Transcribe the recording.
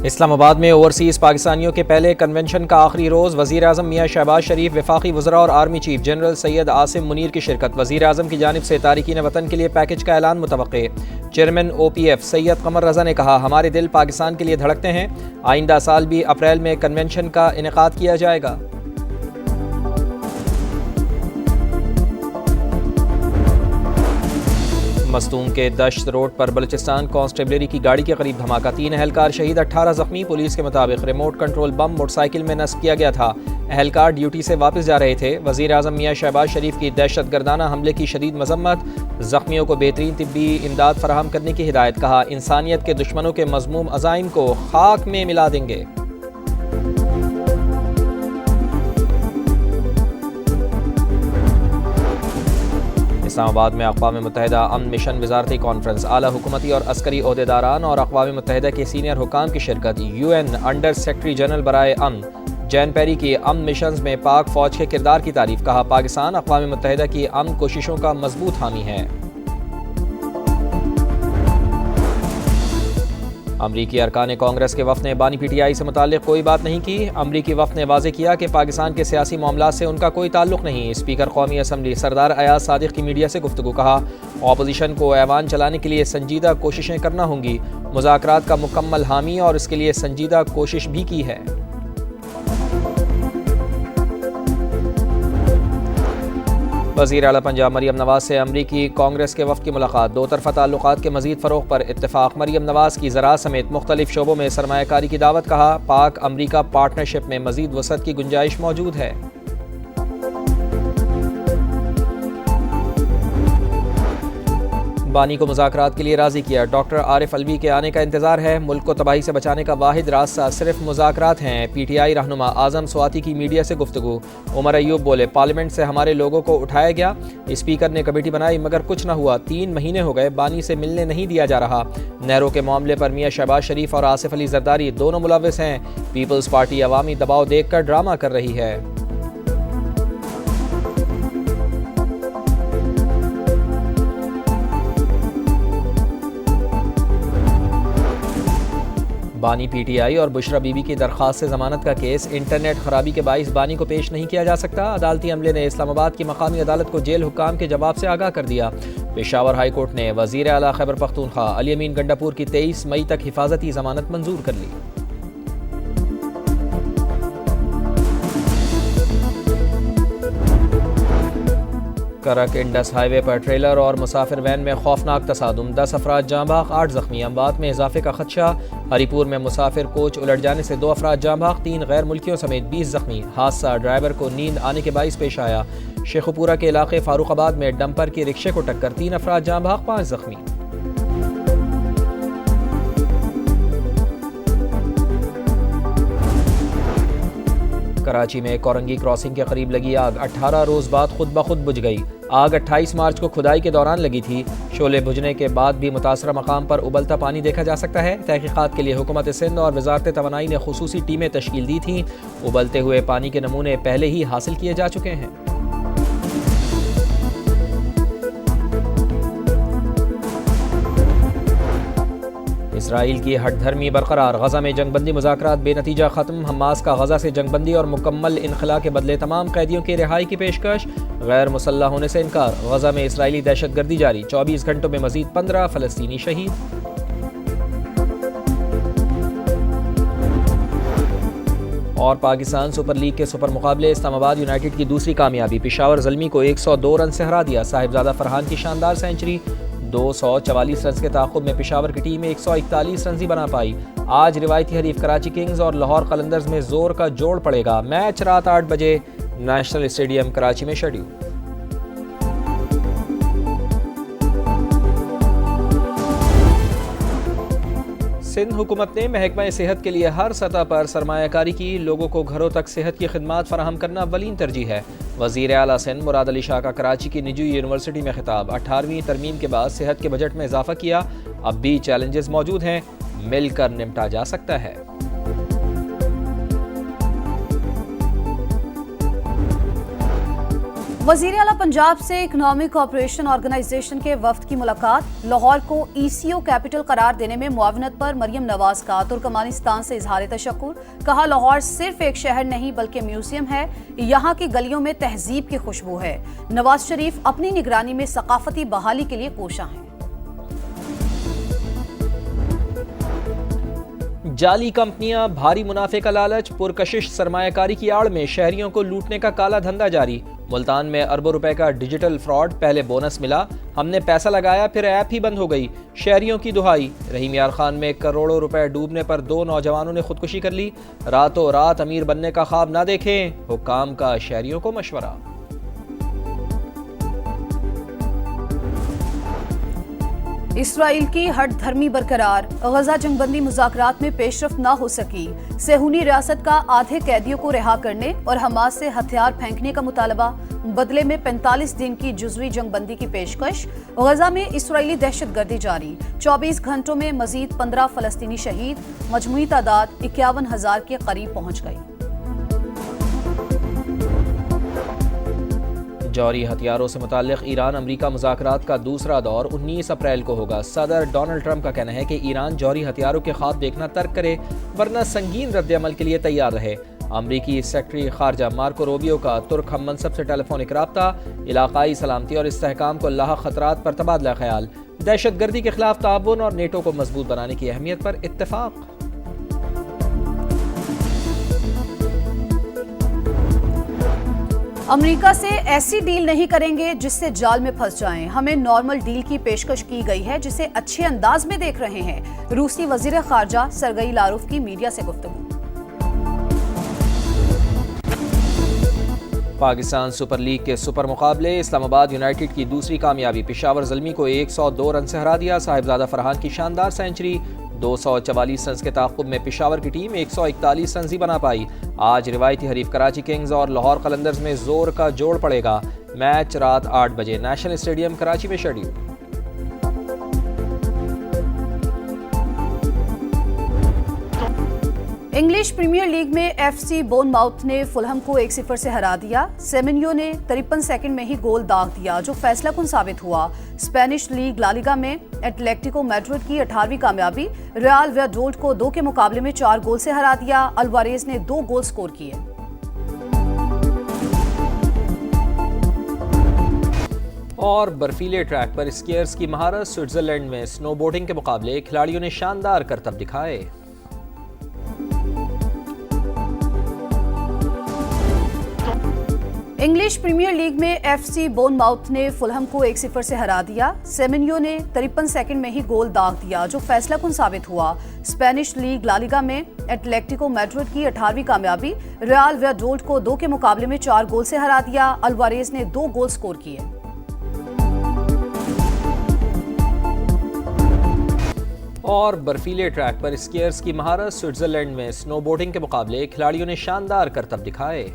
इस्लामाबाद में ओवरसीज़ पाकिस्तानियों के पहले कन्वेंशन का आखिरी रोज़ वज़ीर आज़म मियाँ शहबाज शरीफ, वफाकी वज़रा और army chief general Syed Asim Munir की शिरकत। वज़ीर आज़म की जानिब से तारिकीन वतन के लिए पैकेज का ऐलान मुतवक्के। चेयरमैन OPF सैयद कमर रज़ा ने कहा, हमारे दिल पाकिस्तान के लिए धड़कते हैं। आइंदा साल भी अप्रैल में कन्वेंशन का इनेकाद किया जाएगा। मस्तूम के दश्त रोड पर बलूचिस्तान कांस्टेबलरी की गाड़ी के करीब धमाका, 3 अहलकार शहीद, 18 जख्मी। पुलिस के मुताबिक रिमोट कंट्रोल बम मोटरसाइकिल में नस्ब किया गया था। अहलकार ड्यूटी से वापस जा रहे थे। वज़ीर आज़म मियाँ शहबाज शरीफ की दहशतगर्दाना हमले की शदीद मजम्मत, जख्मियों को बेहतरीन तिब्बी इमदाद फराहम करने की हिदायत। कहा, इंसानियत के दुश्मनों के मज़मूम अज़ाइम को खाक में मिला देंगे। इस्लामाबाद में अक़वाम मुत्तहिदा अमन मिशन वज़ारती कॉन्फ्रेंस, आला हुकूमती और अस्करी ओहदेदारान और अक़वाम मुत्तहिदा के सीनियर हुकाम की शिरकत। UN अंडर सेक्रेटरी जनरल बराए अमन जैन पेरी की अमन मिशन में पाक फ़ौज के किरदार की तारीफ। कहा, पाकिस्तान अक़वाम मुत्तहिदा की अमन कोशिशों का मजबूत हामी है। अमरीकी अरकान कांग्रेस के वफ़द ने बानी PTI से मुताल्लिक़ कोई बात नहीं की। अमरीकी वफ़द ने वाज़ेह किया कि पाकिस्तान के सियासी मामलात से उनका कोई ताल्लुक़ नहीं। स्पीकर कौमी असम्बली सरदार अयाज सादिक़ की मीडिया से गुफ्तगू। कहा, अपोजिशन को ऐवान चलाने के लिए संजीदा कोशिशें करना होंगी। मुज़ाकरात का मुकम्मल हामी और इसके लिए संजीदा कोशिश भी की है। वज़ीर आला पंजाब मरियम नवाज़ से अमरीकी कांग्रेस के वफ़द की मुलाकात, दो तरफ़ा ताल्लुक़ात के मज़ीद फ़रोग़ पर इत्तेफ़ाक़। मरियम नवाज़ की ज़राअत समेत मुख्तलिफ़ शोबों में सरमायाकारी की दावत। कहा, पाक अमरीका पार्टनरशिप में मज़ीद वसअत की गुंजाइश मौजूद है। बानी को मुज़ाकरात के लिए राज़ी किया। डॉक्टर आरिफ अलवी के आने का इंतज़ार है। मुल्क को तबाही से बचाने का वाहिद रास्ता सिर्फ मुज़ाकरात हैं। PTI रहनुमा आज़म स्वाति की मीडिया से गुफ्तगू। उमर अयूब बोले, पार्लियामेंट से हमारे लोगों को उठाया गया, स्पीकर ने कमेटी बनाई मगर कुछ न हुआ। 3 महीने हो गए, बानी से मिलने नहीं दिया जा रहा। नहरों के मामले पर मियाँ शहबाज शरीफ और आसिफ अली जरदारी दोनों मुलव्विस हैं। पीपल्स पार्टी अवामी दबाव देखकर ड्रामा कर रही है। बानी PTI और बुशरा बीबी की दरख्वास्त से ज़मानत का केस, इंटरनेट खराबी के बाइस बानी को पेश नहीं किया जा सकता। अदालती अमले ने इस्लामाबाद की मकामी अदालत को जेल हुक्काम के जवाब से आगाह कर दिया। पेशावर हाई कोर्ट ने वज़ीर आला खैबर पख्तूनख्वा अली अमीन गंडापुर की 23 मई तक हिफाजती ज़मानत मंजूर कर ली। करक इंडस हाईवे पर ट्रेलर और मुसाफिर वैन में खौफनाक तसादुम, 10 अफराद जाँ बहक, 8 जख्मी। अमवात में इजाफे का खदशा। हरीपुर में मुसाफिर कोच उलट जाने से 2 अफराद जाँ बहक, 3 गैर मुल्कियों समेत 20 जख्मी। हादसा ड्राइवर को नींद आने के बाइस पेश आया। शेखुपुरा के इलाके फारूखाबाद में डंपर की रिक्शे को टक्कर, 3 अफराद जाँ बहक, 5 जख्मी। कराची में कोरंगी क्रॉसिंग के करीब लगी आग, 18 रोज़ बाद खुद ब खुद बुझ गई। आग 28 मार्च को खुदाई के दौरान लगी थी। शोले बुझने के बाद भी मुतासरा मकाम पर उबलता पानी देखा जा सकता है। तहकीकात के लिए हुकूमत सिंध और वजारत तवानाई ने खुसूसी टीमें तश्कील दी थीं। उबलते हुए पानी के नमूने पहले ही हासिल किए जा चुके हैं। इसराइल की हठधर्मी बरकरार, गजा में जंगबंदी मुज़ाकरात बेनतीजा खत्म। हमास का गजा से जंगबंदी और मुकम्मल इनखला के बदले तमाम कैदियों की रिहाई की पेशकश। गैर मुसल्लह होने से इनकार। गजा में इसराइली दहशतगर्दी जारी, 24 घंटों में मजीद 15 फ़लस्तीनी शहीद। और पाकिस्तान सुपर लीग के सुपर मुकाबले, इस्लामाबाद यूनाइटेड की दूसरी कामयाबी। पेशावर ज़ल्मी को 102 रन से हरा दिया। साहिबजादा फरहान की शानदार सेंचुरी। 244 रन के ताक़ुब में पेशावर की टीम 141 रन ही बना पाई। आज रिवायती हरीफ कराची किंग्स और लाहौर कलंदर्स में जोर का जोड़ पड़ेगा। मैच रात 8 बजे नेशनल स्टेडियम कराची में शेड्यूल। सिंध हुकूमत ने महकमा सेहत के लिए हर सतह पर सरमायाकारी की। लोगों को घरों तक सेहत की खिदमात फराहम करना अव्वलीन तरजीह है। वज़ीर आला सिंध मुराद अली शाह का कराची की निजी यूनिवर्सिटी में खिताब। 18वीं तरमीम के बाद सेहत के बजट में इजाफा किया। अब भी चैलेंजेस मौजूद हैं, मिलकर निपटा जा सकता है। वजीर आला पंजाब से इकोनॉमिक कॉपरेशन ऑर्गेनाइजेशन के वफ्द की मुलाकात। लाहौर को ECO कैपिटल करार देने में मुआवनत पर मरियम नवाज का तुर्कमानिस्तान से इजहार तशक्कुर। कहा, लाहौर सिर्फ एक शहर नहीं बल्कि म्यूजियम है, यहाँ की गलियों में तहजीब की खुशबू है। नवाज शरीफ अपनी निगरानी में सकाफती बहाली के लिए कोशा हैं। जाली कंपनियां, भारी मुनाफे का लालच, पुरकशिश सरमायाकारी की आड़ में शहरियों को लूटने का काला धंधा जारी। मुल्तान में अरबों रुपए का डिजिटल फ्रॉड, पहले बोनस मिला, हमने पैसा लगाया फिर ऐप ही बंद हो गई, शहरियों की दुहाई। रहीम यार खान में करोड़ों रुपए डूबने पर 2 नौजवानों ने खुदकुशी कर ली। रातों रात अमीर बनने का ख्वाब ना देखें, हुक्काम का शहरियों को मशवरा। इसराइल की हट धर्मी बरकरार। गजा जंगबंदी मुज़ाकरात में पेशरफ ना हो सकी। सेहूनी रियासत का आधे कैदियों को रिहा करने और हमास से हथियार फेंकने का मुतालबा। बदले में 45 दिन की जुज़वी जंगबंदी की पेशकश। गजा में इसराइली दहशतगर्दी जारी। 24 घंटों में मजीद 15 फलस्तीनी शहीद। मजमूई तादाद 51,000 के करीब पहुंच गई। जौहरी हथियारों से मुताल्लिक़ ईरान अमरीका मुज़ाकरात का दूसरा दौर 19 अप्रैल को होगा। सदर डोनाल्ड ट्रंप का कहना है कि ईरान जौहरी हथियारों के ख्वाब देखना तर्क करे, वरना संगीन रद्द-ए-अमल के लिए तैयार रहे। अमरीकी सेक्रेटरी खारजा मार्को रूबियो का तुर्क हम मनसब से टेलीफोनिक राब्ता। इलाकाई सलामती और इस्तेहकाम को लाहक खतरात पर तबादला ख्याल। दहशतगर्दी के खिलाफ ताउन और नेटो को मजबूत बनाने की अहमियत पर इत्तेफाक। अमेरिका से ऐसी डील नहीं करेंगे जिससे जाल में फंस जाएं। हमें नॉर्मल डील की पेशकश की गई है जिसे अच्छे अंदाज में देख रहे हैं। रूसी वजीर खारजा सरगई लारोफ की मीडिया से गुफ्तगू। पाकिस्तान सुपर लीग के सुपर मुकाबले, इस्लामाबाद यूनाइटेड की दूसरी कामयाबी। पेशावर ज़ल्मी को 102 रन से हरा दिया। साहिबजादा फरहान की शानदार सेंचुरी। 244 रन के ताक़ुब में पेशावर की टीम 141 रन ही बना पाई। आज रिवायती हरीफ कराची किंग्स और लाहौर कलंदर्स में जोर का जोड़ पड़ेगा। मैच रात 8 बजे नेशनल स्टेडियम कराची में शेड्यूल। इंग्लिश प्रीमियर लीग में FC बोर्नमाउथ ने फुलहम को 1-0 से हरा दिया। सेमेन्यो ने 53 सेकंड में ही गोल दाग दिया जो फैसला कुन साबित हुआ। स्पेनिश लीग ला लीगा में एटलेटिको मैड्रिड की 18वीं कामयाबी। रियल वैलडोलिड को 2 के मुकाबले में 4 गोल से हरा दिया। अल्वारेज ने 2 गोल स्कोर किए। और बर्फीले ट्रैक पर स्कीयर्स की महारत। स्विट्जरलैंड में स्नोबोर्डिंग के मुकाबले खिलाड़ियों ने शानदार करतब दिखाए। इंग्लिश प्रीमियर लीग में FC बोर्नमाउथ ने फुलहम को 1-0 से हरा दिया। सेमेन्यो ने 53 सेकंड में ही गोल दाग दिया जो फैसला कुन साबित हुआ। स्पेनिश लीग ला लीगा में एटलेटिको मैड्रिड की 18वीं कामयाबी। रियल वैलडोलिड को 2 के मुकाबले में 4 गोल से हरा दिया। अल्वारेज ने 2 गोल स्कोर किए। और बर्फीले ट्रैक पर स्कीयर्स की महारत। स्विट्जरलैंड में स्नोबोर्डिंग के मुकाबले खिलाड़ियों ने शानदार करतब दिखाए।